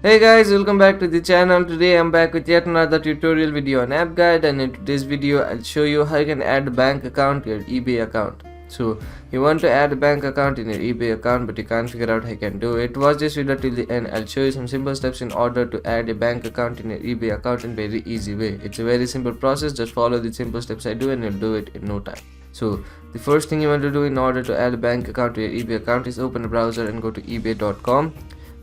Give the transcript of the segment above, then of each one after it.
Hey guys, welcome back to the channel. Today I'm back with yet another tutorial video on app guide, and in today's video I'll show you how you can add a bank account to your eBay account. So you want to add a bank account in your eBay account but you can't figure out how you can do it. Watch this video till the end. I'll show you some simple steps in order to add a bank account in your eBay account in very easy way. It's a very simple process. Just follow the simple steps I do and you'll do it in no time. So the first thing you want to do in order to add a bank account to your eBay account is open a browser and go to ebay.com.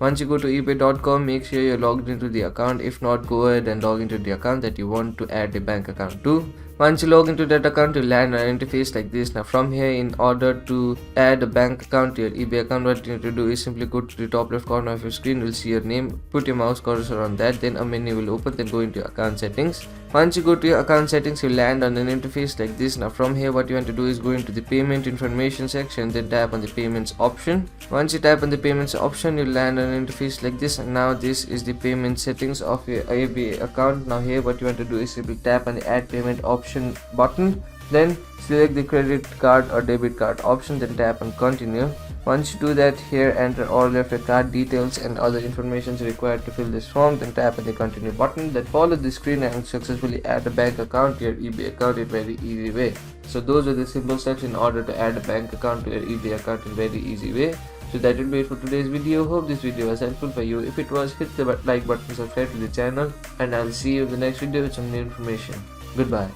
Once you go to ebay.com, make sure you're logged into the account. If not, go ahead and log into the account that you want to add a bank account to. Once you log into that account, you'll land on an interface like this. Now from here, in order to add a bank account to your eBay account, what you need to do is simply go to the top left corner of your screen. You'll see your name, put your mouse cursor on that, then a menu will open, then go into your account settings. Once you go to your account settings, you'll land on an interface like this. Now from here, what you want to do is go into the payment information section, then tap on the payments option. Once you tap on the payments option, you'll land on an interface like this, and now this is the payment settings of your eBay account. Now here what you want to do is simply tap on the add payment option button, then select the credit card or debit card option, then tap on continue. Once you do that, here enter all of your card details and other information required to fill this form, then tap on the continue button. Then follow the screen and successfully add a bank account to your eBay account in very easy way. So those are the simple steps in order to add a bank account to your eBay account in very easy way. So that will be it for today's video. Hope this video was helpful for you. If it was, hit the like button, subscribe to the channel, and I'll see you in the next video with some new information. Goodbye.